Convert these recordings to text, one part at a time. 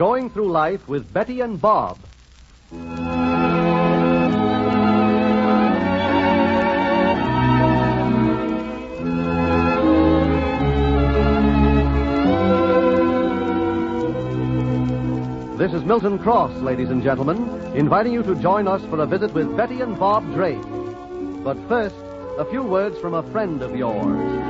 Going Through Life with Betty and Bob. This is Milton Cross, ladies and gentlemen, inviting you to join us for a visit with Betty and Bob Drake. But first, a few words from a friend of yours.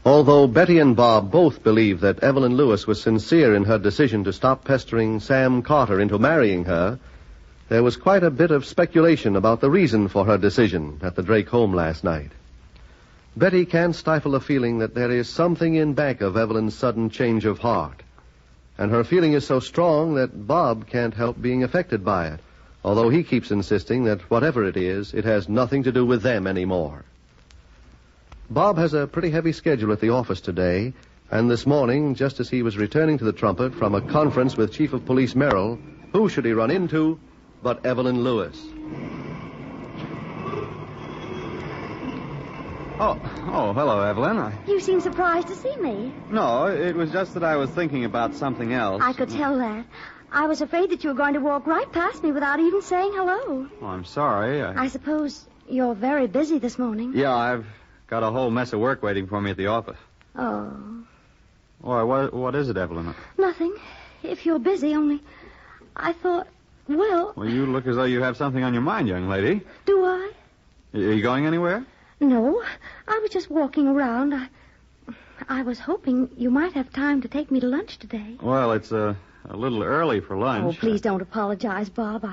Although Betty and Bob both believed that Evelyn Lewis was sincere in her decision to stop pestering Sam Carter into marrying her, there was quite a bit of speculation about the reason for her decision at the Drake home last night. Betty can't stifle a feeling that there is something in back of Evelyn's sudden change of heart. And her feeling is so strong that Bob can't help being affected by it, although he keeps insisting that whatever it is, it has nothing to do with them anymore. Bob has a pretty heavy schedule at the office today, and this morning, just as he was returning to the Trumpet from a conference with Chief of Police Merrill, who should he run into but Evelyn Lewis? Oh, hello, Evelyn. You seem surprised to see me. No, it was just that I was thinking about something else. I could tell that. I was afraid that you were going to walk right past me without even saying hello. Oh, I'm sorry. I suppose you're very busy this morning. Yeah, I've got a whole mess of work waiting for me at the office. Oh. Why, what is it, Evelyn? Nothing. If you're busy, only I thought, well... Well, you look as though you have something on your mind, young lady. Do I? Are you going anywhere? No. I was just walking around. I was hoping you might have time to take me to lunch today. Well, it's a little early for lunch. Oh, please don't apologize, Bob.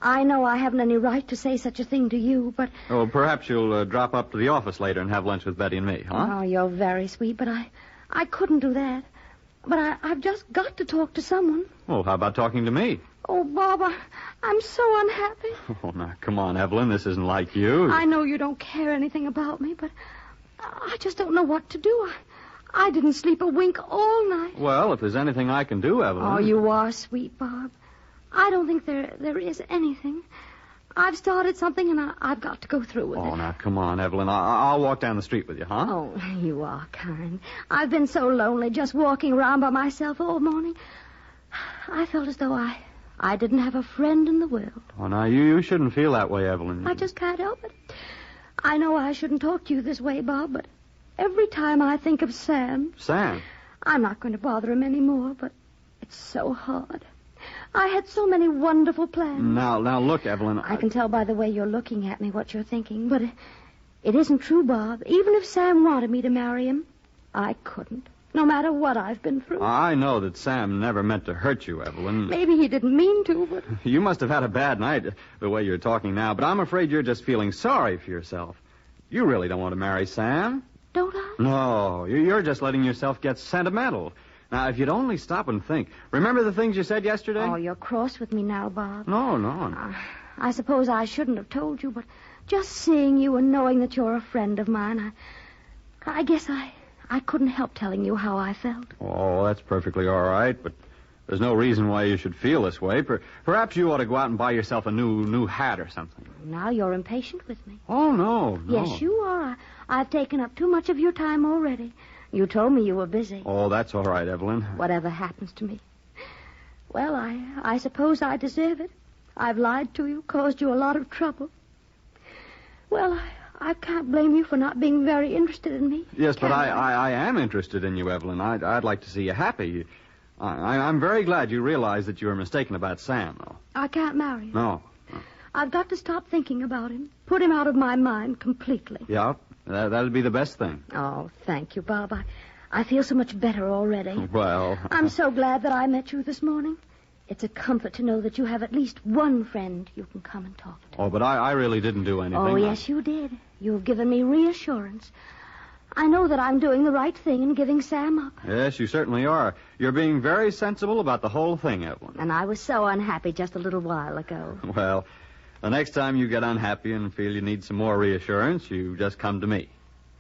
I know I haven't any right to say such a thing to you, but... Oh, perhaps you'll drop up to the office later and have lunch with Betty and me, huh? Oh, you're very sweet, but I couldn't do that. But I've just got to talk to someone. Well, how about talking to me? Oh, Bob, I'm so unhappy. Oh, now, come on, Evelyn. This isn't like you. I know you don't care anything about me, but I just don't know what to do. I didn't sleep a wink all night. Well, if there's anything I can do, Evelyn... Oh, you are sweet, Bob. I don't think there is anything. I've started something, and I've got to go through with it. Oh, now, come on, Evelyn. I'll walk down the street with you, huh? Oh, you are kind. I've been so lonely just walking around by myself all morning. I felt as though I didn't have a friend in the world. Oh, now, you shouldn't feel that way, Evelyn. I just can't help it. I know I shouldn't talk to you this way, Bob, but every time I think of Sam... Sam? I'm not going to bother him anymore, but it's so hard. I had so many wonderful plans. Now, look, Evelyn. I can tell by the way you're looking at me what you're thinking, but it isn't true, Bob. Even if Sam wanted me to marry him, I couldn't, no matter what I've been through. I know that Sam never meant to hurt you, Evelyn. Maybe he didn't mean to, but... You must have had a bad night, the way you're talking now, but I'm afraid you're just feeling sorry for yourself. You really don't want to marry Sam. Don't I? No, you're just letting yourself get sentimental. Now, if you'd only stop and think. Remember the things you said yesterday? Oh, you're cross with me now, Bob. No. I suppose I shouldn't have told you, but just seeing you and knowing that you're a friend of mine, I guess I couldn't help telling you how I felt. Oh, that's perfectly all right, but there's no reason why you should feel this way. Perhaps you ought to go out and buy yourself a new hat or something. Now you're impatient with me. Oh, no. Yes, you are. I've taken up too much of your time already. You told me you were busy. Oh, that's all right, Evelyn. Whatever happens to me. Well, I suppose I deserve it. I've lied to you, caused you a lot of trouble. Well, I can't blame you for not being very interested in me. Yes, but I am interested in you, Evelyn. I'd like to see you happy. I'm very glad you realized that you were mistaken about Sam, though. I can't marry him. No. I've got to stop thinking about him. Put him out of my mind completely. Yeah, that'd be the best thing. Oh, thank you, Bob. I feel so much better already. Well... I'm so glad that I met you this morning. It's a comfort to know that you have at least one friend you can come and talk to. Oh, but I really didn't do anything. Oh, yes, you did. You've given me reassurance. I know that I'm doing the right thing in giving Sam up. Yes, you certainly are. You're being very sensible about the whole thing, Evelyn. And I was so unhappy just a little while ago. Well, the next time you get unhappy and feel you need some more reassurance, you just come to me.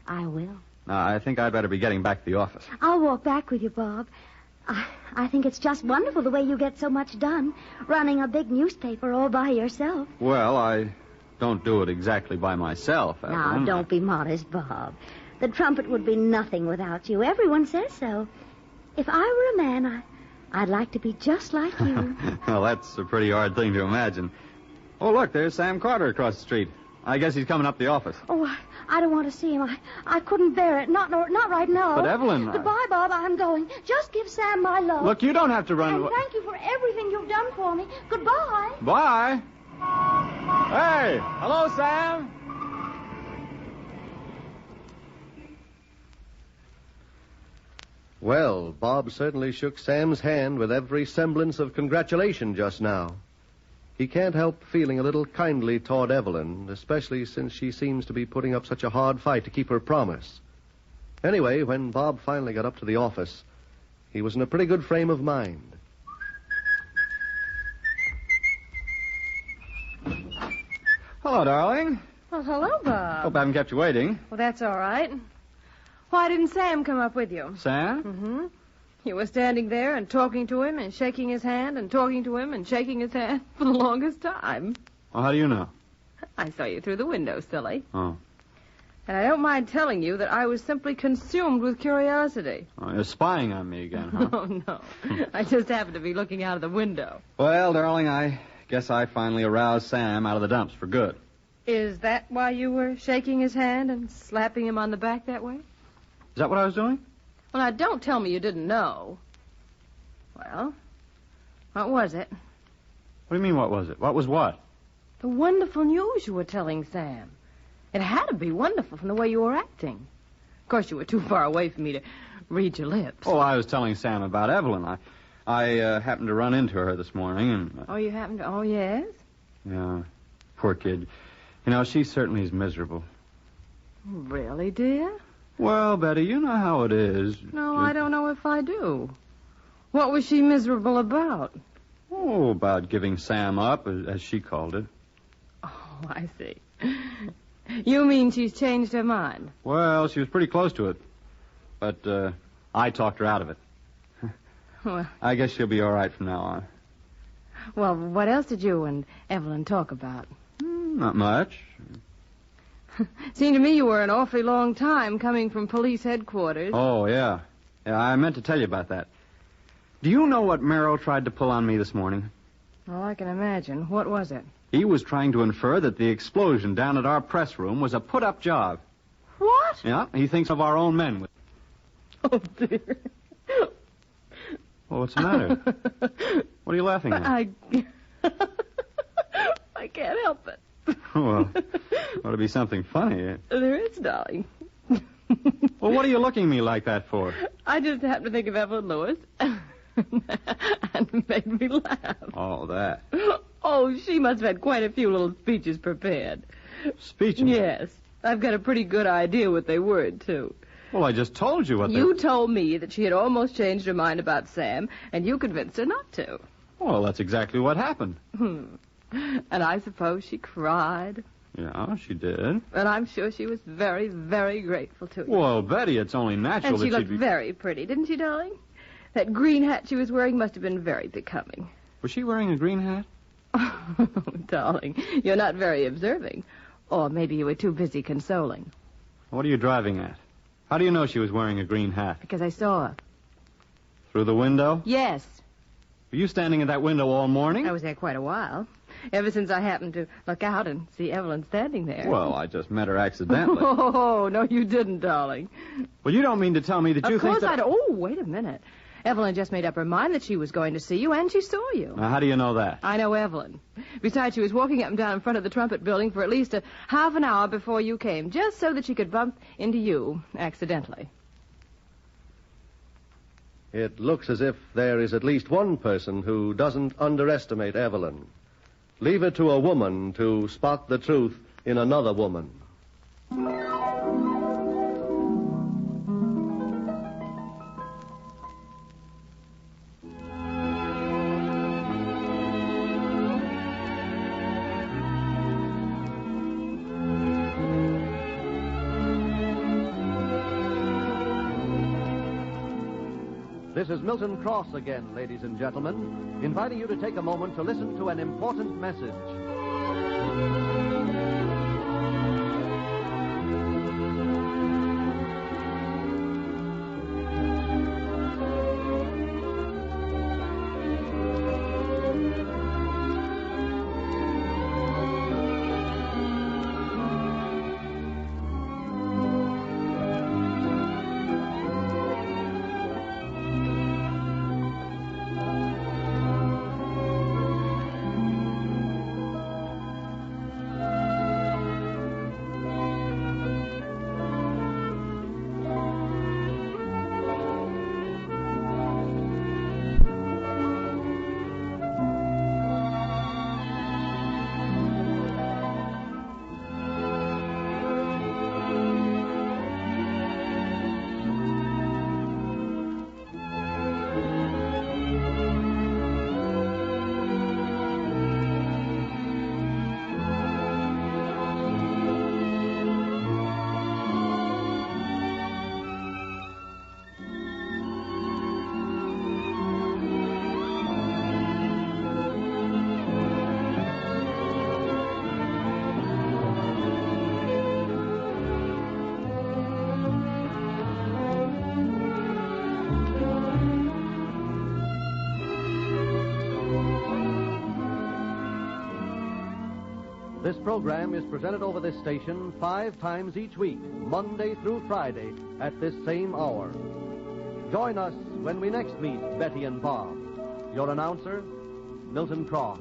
I will. Now, I think I'd better be getting back to the office. I'll walk back with you, Bob. I think it's just wonderful the way you get so much done, running a big newspaper all by yourself. Well, I don't do it exactly by myself, Evelyn. Now, don't be modest, Bob. The trumpet would be nothing without you. Everyone says so. If I were a man, I'd like to be just like you. Well, that's a pretty hard thing to imagine. Oh, look, there's Sam Carter across the street. I guess he's coming up the office. Oh, I don't want to see him. I couldn't bear it. Not right now. But, Evelyn... Goodbye, Bob. I'm going. Just give Sam my love. Look, you don't have to run... And thank you for everything you've done for me. Goodbye. Bye. Hey, hello, Sam. Well, Bob certainly shook Sam's hand with every semblance of congratulation just now. He can't help feeling a little kindly toward Evelyn, especially since she seems to be putting up such a hard fight to keep her promise. Anyway, when Bob finally got up to the office, he was in a pretty good frame of mind. Hello, darling. Well, hello, Bob. Hope I haven't kept you waiting. Well, that's all right. Why didn't Sam come up with you? Sam? Mm-hmm. You were standing there and talking to him and shaking his hand and talking to him and shaking his hand for the longest time. Well, how do you know? I saw you through the window, silly. Oh. And I don't mind telling you that I was simply consumed with curiosity. Oh, you're spying on me again, huh? Oh, no. I just happened to be looking out of the window. Well, darling, I guess I finally aroused Sam out of the dumps for good. Is that why you were shaking his hand and slapping him on the back that way? Is that what I was doing? Well, now, don't tell me you didn't know. Well, what was it? What do you mean, what was it? What was what? The wonderful news you were telling Sam. It had to be wonderful from the way you were acting. Of course, you were too far away for me to read your lips. Oh, I was telling Sam about Evelyn. I happened to run into her this morning and... Oh, you happened to... Oh, yes? Yeah, poor kid. You know, she certainly is miserable. Really, dear? Well, Betty, you know how it is. No, I don't know if I do. What was she miserable about? Oh, about giving Sam up, as she called it. Oh, I see. You mean she's changed her mind? Well, she was pretty close to it. But I talked her out of it. Well, I guess she'll be all right from now on. Well, what else did you and Evelyn talk about? Not much. Seemed to me you were an awfully long time coming from police headquarters. Oh, yeah. Yeah, I meant to tell you about that. Do you know what Merrill tried to pull on me this morning? Oh, I can imagine. What was it? He was trying to infer that the explosion down at our press room was a put-up job. What? Yeah, he thinks of our own men. Oh, dear. Well, what's the matter? What are you laughing at? I can't help it. Well, ought to be something funny. There is, darling. Well, what are you looking at me like that for? I just happened to think of Evelyn Lewis, and it made me laugh. Oh, that. Oh, she must have had quite a few little speeches prepared. Speeches? Yes. I've got a pretty good idea what they were, too. Well, I just told you what they... You told me that she had almost changed her mind about Sam, and you convinced her not to. Well, that's exactly what happened. And I suppose she cried. Yeah, she did. And I'm sure she was very, very grateful to you. Well, Betty, it's only natural And she that looked very pretty, didn't she, darling? That green hat she was wearing must have been very becoming. Was she wearing a green hat? Oh, darling, you're not very observing. Or maybe you were too busy consoling. What are you driving at? How do you know she was wearing a green hat? Because I saw her. Through the window? Yes. Were you standing at that window all morning? I was there quite a while. Ever since I happened to look out and see Evelyn standing there. Well, I just met her accidentally. Oh, no, you didn't, darling. Well, you don't mean to tell me that you think Of course that... I don't. Oh, wait a minute. Evelyn just made up her mind that she was going to see you, and she saw you. Now, how do you know that? I know Evelyn. Besides, she was walking up and down in front of the Trumpet Building for at least a half an hour before you came, just so that she could bump into you accidentally. It looks as if there is at least one person who doesn't underestimate Evelyn. Leave it to a woman to spot the truth in another woman. This is Milton Cross again, ladies and gentlemen, inviting you to take a moment to listen to an important message. This program is presented over this station 5 times each week, Monday through Friday, at this same hour. Join us when we next meet Betty and Bob. Your announcer, Milton Cross.